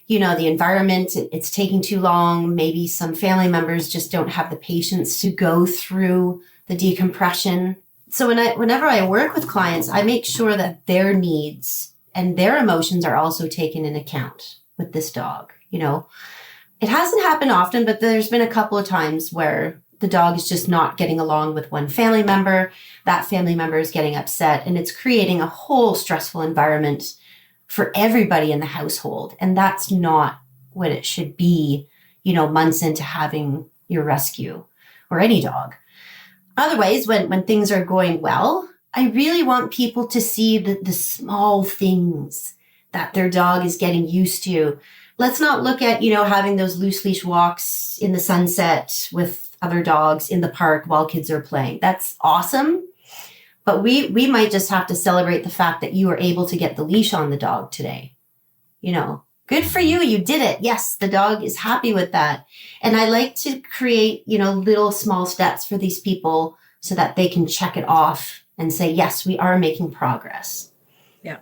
the environment, it's taking too long. Maybe some family members just don't have the patience to go through the decompression. So whenever I work with clients, I make sure that their needs and their emotions are also taken in account with this dog. It hasn't happened often, but there's been a couple of times where the dog is just not getting along with one family member. That family member is getting upset, and it's creating a whole stressful environment for everybody in the household. And that's not what it should be, months into having your rescue or any dog. Otherwise, when things are going well, I really want people to see the small things that their dog is getting used to. Let's not look at, having those loose leash walks in the sunset with other dogs in the park while kids are playing. That's awesome. But we might just have to celebrate the fact that you were able to get the leash on the dog today. Good for you. You did it. Yes, the dog is happy with that. And I like to create, little small steps for these people so that they can check it off and say, yes, we are making progress. Yeah.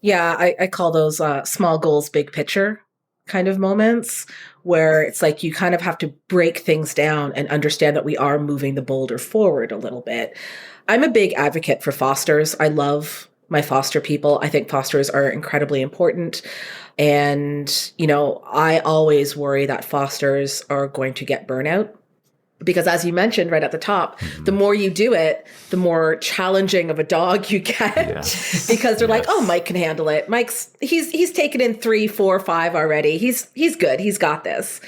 Yeah. I call those small goals, big picture kind of moments, where it's like you kind of have to break things down and understand that we are moving the boulder forward a little bit. I'm a big advocate for fosters. I love my foster people. I think fosters are incredibly important. And, I always worry that fosters are going to get burnout. Because as you mentioned right at the top, the more you do it, the more challenging of a dog you get. Yes. Because they're like, oh, Mike can handle it. He's taken in 3, 4, 5 already. He's good. He's got this.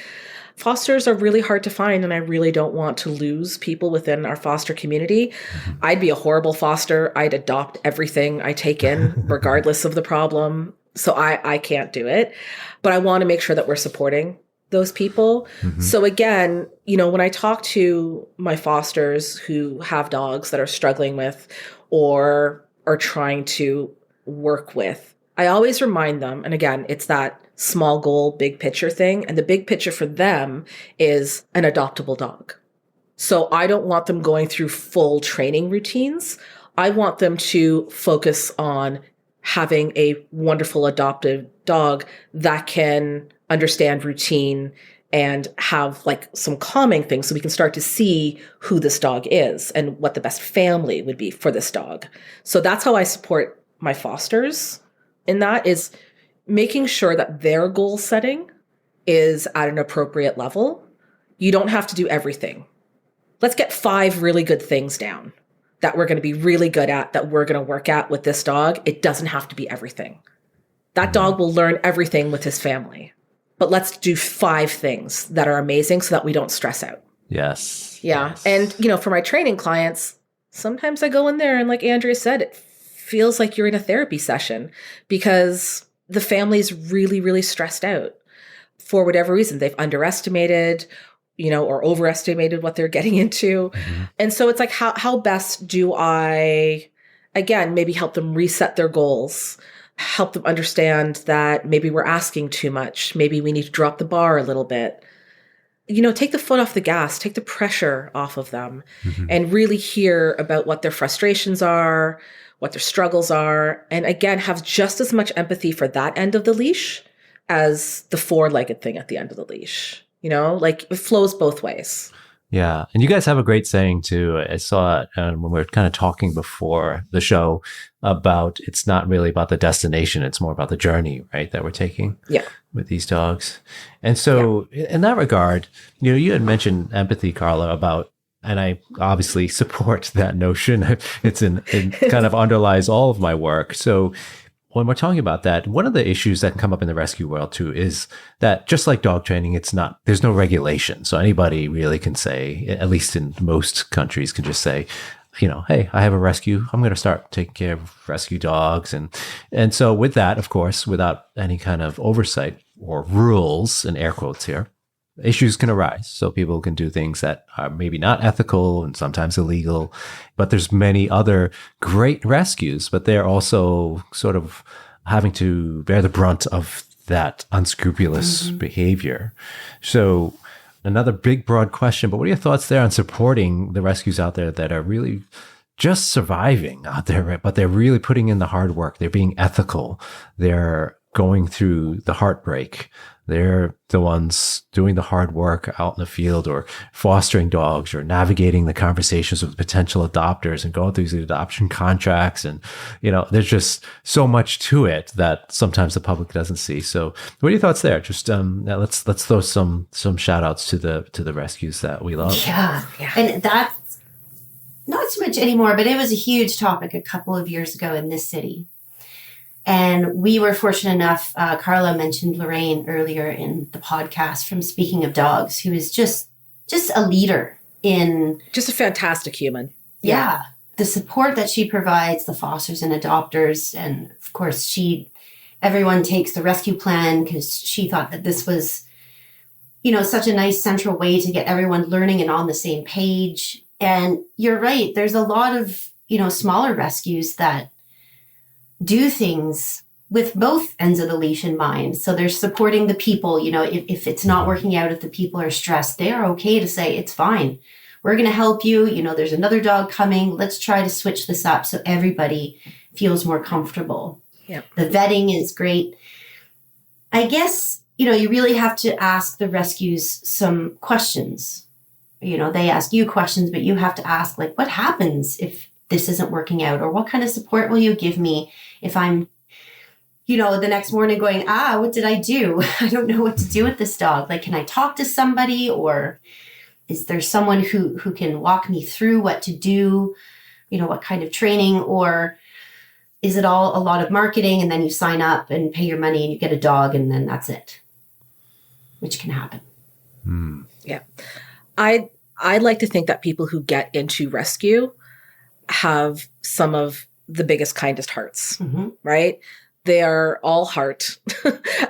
Fosters are really hard to find, and I really don't want to lose people within our foster community. I'd be a horrible foster. I'd adopt everything I take in, regardless of the problem. So I can't do it. But I want to make sure that we're supporting those people. So again, when I talk to my fosters who have dogs that are struggling with or are trying to work with, I always remind them, and again, it's that small goal, big picture thing. And the big picture for them is an adoptable dog. So I don't want them going through full training routines. I want them to focus on having a wonderful adoptive dog that can understand routine and have some calming things, so we can start to see who this dog is and what the best family would be for this dog. So that's how I support my fosters in that, is making sure that their goal setting is at an appropriate level. You don't have to do everything. Let's get 5 really good things down that we're going to be really good at, that we're going to work at with this dog. It doesn't have to be everything. That dog will learn everything with his family. But let's do 5 things that are amazing so that we don't stress out. Yes. Yeah. Yes. And, for my training clients, sometimes I go in there and like Andrea said, it feels like you're in a therapy session because the family's really, really stressed out for whatever reason. They've underestimated, or overestimated what they're getting into. And so it's like, how best do I, again, maybe help them reset their goals, help them understand that maybe we're asking too much. Maybe we need to drop the bar a little bit. Take the foot off the gas, take the pressure off of them, and really hear about what their frustrations are, what their struggles are. And again, have just as much empathy for that end of the leash as the 4-legged thing at the end of the leash. It flows both ways. Yeah. And you guys have a great saying too. I saw it when we were kind of talking before the show about it's not really about the destination. It's more about the journey, right, that we're taking with these dogs. And so in that regard, you had mentioned empathy, Carla, about, and I obviously support that notion. It kind of underlies all of my work. So when we're talking about that, one of the issues that can come up in the rescue world too is that just like dog training, there's no regulation. So anybody really can say, at least in most countries, can just say, hey, I have a rescue. I'm going to start taking care of rescue dogs. And so with that, of course, without any kind of oversight or rules, in air quotes here, issues can arise. So people can do things that are maybe not ethical and sometimes illegal, but there's many other great rescues, but they're also sort of having to bear the brunt of that unscrupulous behavior. So another big, broad question, but what are your thoughts there on supporting the rescues out there that are really just surviving out there, but they're really putting in the hard work. They're being ethical. They're going through the heartbreak. They're the ones doing the hard work out in the field or fostering dogs or navigating the conversations with potential adopters and going through the adoption contracts. And, there's just so much to it that sometimes the public doesn't see. So what are your thoughts there? Just let's throw some shout outs to the rescues that we love. Yeah. And that's not so much anymore, but it was a huge topic a couple of years ago in this city. And we were fortunate enough, Carla mentioned Lorraine earlier in the podcast from Speaking of Dogs, who is just a leader in... Just a fantastic human. Yeah. The support that she provides, the fosters and adopters. And of course, everyone takes the rescue plan because she thought that this was, such a nice central way to get everyone learning and on the same page. And you're right. There's a lot of, smaller rescues that do things with both ends of the leash in mind. So they're supporting the people, if it's not working out, if the people are stressed, they are okay to say, it's fine. We're going to help you. There's another dog coming. Let's try to switch this up so everybody feels more comfortable. Yeah. The vetting is great. I guess, you really have to ask the rescues some questions. They ask you questions, but you have to ask, like, what happens if this isn't working out? Or what kind of support will you give me if I'm, the next morning going, what did I do? I don't know what to do with this dog. Like, can I talk to somebody? Or is there someone who can walk me through what to do? What kind of training? Or is it all a lot of marketing and then you sign up and pay your money and you get a dog and then that's it? Which can happen. Yeah. I'd like to think that people who get into rescue have some of the biggest, kindest hearts, right? They are all heart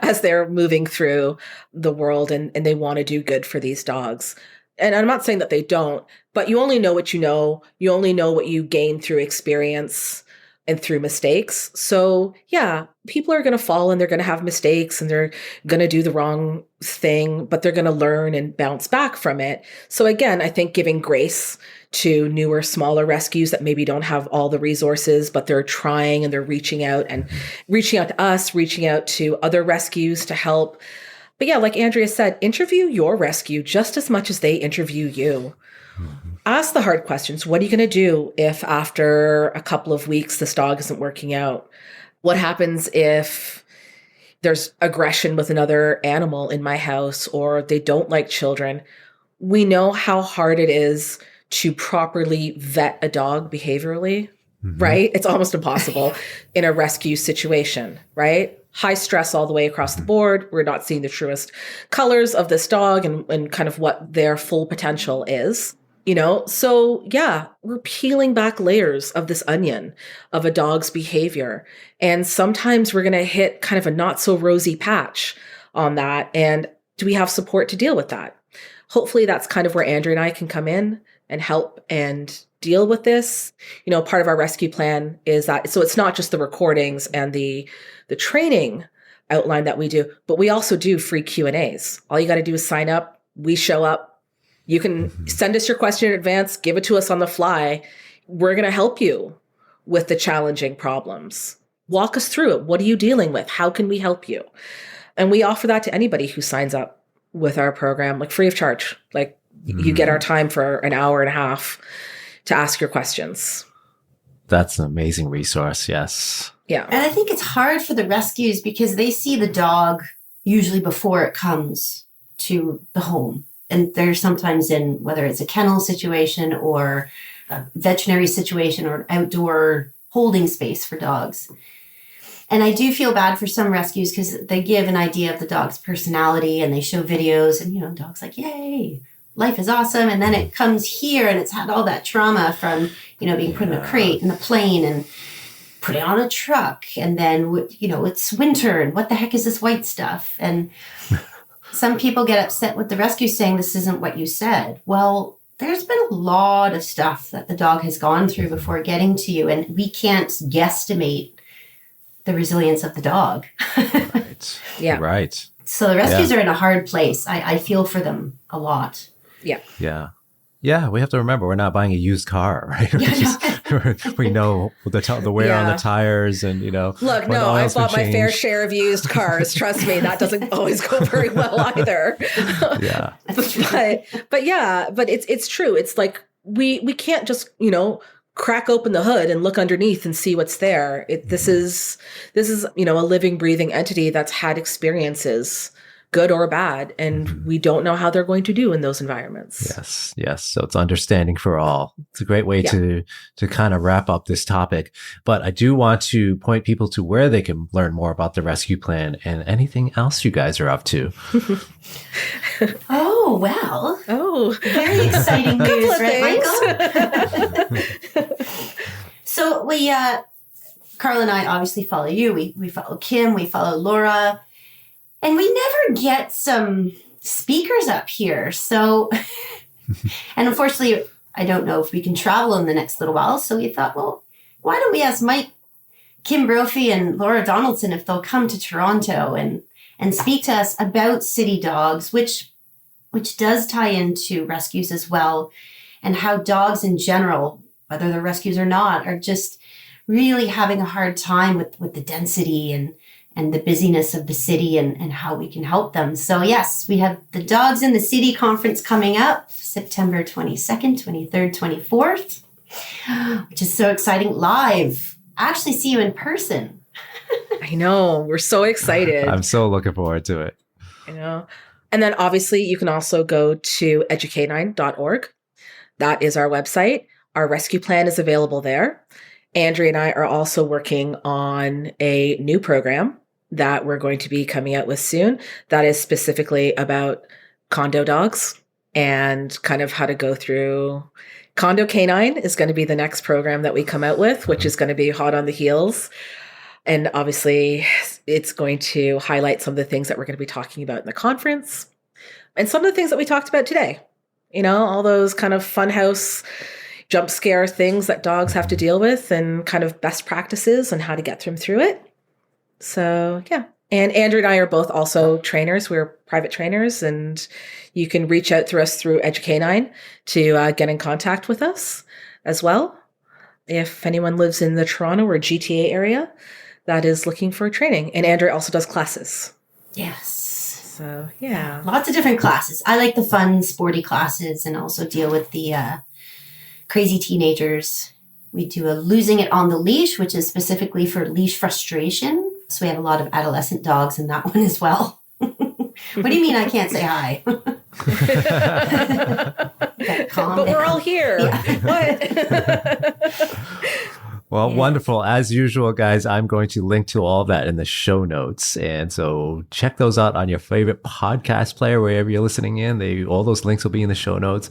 as they're moving through the world and they want to do good for these dogs. And I'm not saying that they don't, but you only know what you know. You only know what you gain through experience and through mistakes. So yeah, people are going to fall and they're going to have mistakes and they're going to do the wrong thing, but they're going to learn and bounce back from it. So again, I think giving grace to newer, smaller rescues that maybe don't have all the resources, but they're trying and they're reaching out to us, reaching out to other rescues to help. But yeah, like Andrea said, interview your rescue just as much as they interview you. Ask the hard questions. What are you going to do if after a couple of weeks this dog isn't working out? What happens if there's aggression with another animal in my house or they don't like children? We know how hard it is to properly vet a dog behaviorally, right? It's almost impossible in a rescue situation, right? High stress all the way across the board. We're not seeing the truest colors of this dog and kind of what their full potential is. So yeah, we're peeling back layers of this onion of a dog's behavior. And sometimes we're going to hit kind of a not so rosy patch on that. And do we have support to deal with that? Hopefully that's kind of where Andrea and I can come in and help and deal with this. Part of our rescue plan is that, so it's not just the recordings and the training outline that we do, but we also do free Q&As. All you got to do is sign up. We show up. You can send us your question in advance, give it to us on the fly. We're going to help you with the challenging problems. Walk us through it. What are you dealing with? How can we help you? And we offer that to anybody who signs up with our program, like free of charge. Like you get our time for an hour and a half to ask your questions. That's an amazing resource. Yes. Yeah. And I think it's hard for the rescues because they see the dog usually before it comes to the home. And they're sometimes in, whether it's a kennel situation or a veterinary situation or an outdoor holding space for dogs. And I do feel bad for some rescues because they give an idea of the dog's personality and they show videos and, dog's like, yay, life is awesome. And then it comes here and it's had all that trauma from, being put in a crate in a plane and put it on a truck. And then, it's winter and what the heck is this white stuff? And some people get upset with the rescue saying this isn't what you said. Well, there's been a lot of stuff that the dog has gone through before getting to you. And we can't guesstimate the resilience of the dog. Right. Yeah. Right. So the rescues are in a hard place. I feel for them a lot. Yeah. Yeah. Yeah, we have to remember we're not buying a used car, right? We know the wear on the tires and, Look, no, I bought my fair share of used cars. Trust me, that doesn't always go very well either. Yeah. but it's true. It's like we can't just, crack open the hood and look underneath and see what's there. This is, a living, breathing entity that's had experiences, good or bad, and we don't know how they're going to do in those environments. Yes. So it's understanding for all. It's a great way to kind of wrap up this topic. But I do want to point people to where they can learn more about the rescue plan and anything else you guys are up to. Very exciting news, right, Michael? So we, Carla and I obviously follow you. We follow Kim. We follow Laura. And we never get some speakers up here. So, and unfortunately, I don't know if we can travel in the next little while. So we thought, well, why don't we ask Mike, Kim Brophy, and Laura Donaldson if they'll come to Toronto and speak to us about city dogs, which does tie into rescues as well, and how dogs in general, whether they're rescues or not, are just really having a hard time with the density and the busyness of the city and how we can help them. So yes, we have the Dogs in the City conference coming up September 22nd, 23rd, 24th, which is so exciting. Live. Actually see you in person. I know. We're so excited. I'm so looking forward to it. And then obviously you can also go to educanine.org. That is our website. Our rescue plan is available there. Andrea and I are also working on a new program that we're going to be coming out with soon that is specifically about condo dogs and kind of how to go through. Condo Canine is going to be the next program that we come out with, which is going to be hot on the heels. And obviously it's going to highlight some of the things that we're going to be talking about in the conference and some of the things that we talked about today. All those kind of funhouse jump scare things that dogs have to deal with and kind of best practices and how to get them through it. So, yeah. And Andrew and I are both also trainers. We're private trainers, and you can reach out through us through Educanine to get in contact with us as well. If anyone lives in the Toronto or GTA area that is looking for training. And Andrew also does classes. Yes. So, yeah. Lots of different classes. I like the fun, sporty classes and also deal with the crazy teenagers. We do a losing it on the leash, which is specifically for leash frustration. So we have a lot of adolescent dogs in that one as well. What do you mean I can't say hi? But we're all here. Yeah. What? Well, wonderful. As usual, guys, I'm going to link to all of that in the show notes. And so check those out on your favorite podcast player, wherever you're listening in. All those links will be in the show notes.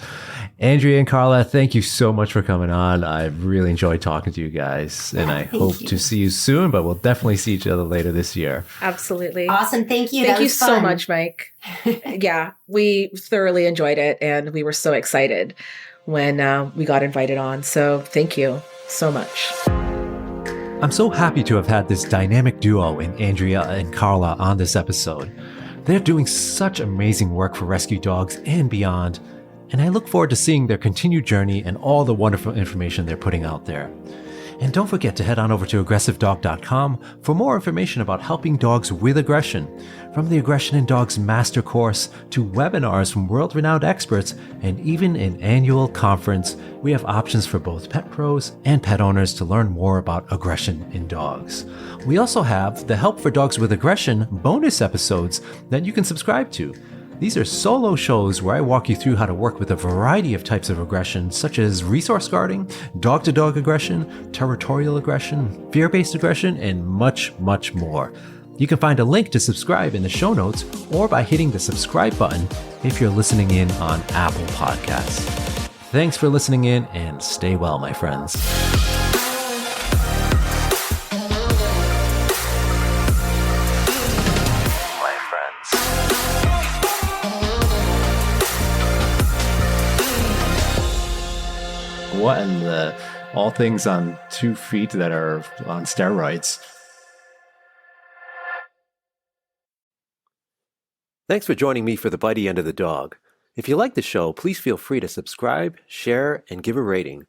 Andrea and Carla, thank you so much for coming on. I've really enjoyed talking to you guys. And I hope to see you soon, but we'll definitely see each other later this year. Absolutely. Awesome. Thank you. Thank you so much, Mike. Yeah, we thoroughly enjoyed it. And we were so excited when we got invited on. So thank you so much. I'm so happy to have had this dynamic duo in Andrea and Carla on this episode. They're doing such amazing work for rescue dogs and beyond, and I look forward to seeing their continued journey and all the wonderful information they're putting out there. And don't forget to head on over to aggressivedog.com for more information about helping dogs with aggression, from the Aggression in Dogs Master Course to webinars from world-renowned experts, and even an annual conference. We have options for both pet pros and pet owners to learn more about aggression in dogs. We also have the Help for Dogs with Aggression bonus episodes that you can subscribe to. These are solo shows where I walk you through how to work with a variety of types of aggression, such as resource guarding, dog-to-dog aggression, territorial aggression, fear-based aggression, and much, much more. You can find a link to subscribe in the show notes or by hitting the subscribe button if you're listening in on Apple Podcasts. Thanks for listening in and stay well, my friends. What in the all things on 2 feet that are on steroids? Thanks for joining me for the bitey end of the dog. If you like the show, please feel free to subscribe, share, and give a rating.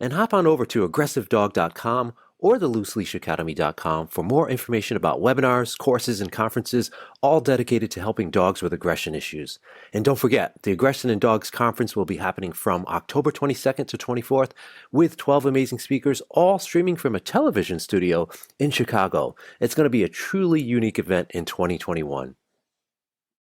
And hop on over to aggressivedog.com or the looseleashacademy.com for more information about webinars, courses, and conferences, all dedicated to helping dogs with aggression issues. And don't forget, the Aggression in Dogs Conference will be happening from October 22nd to 24th with 12 amazing speakers, all streaming from a television studio in Chicago. It's going to be a truly unique event in 2021.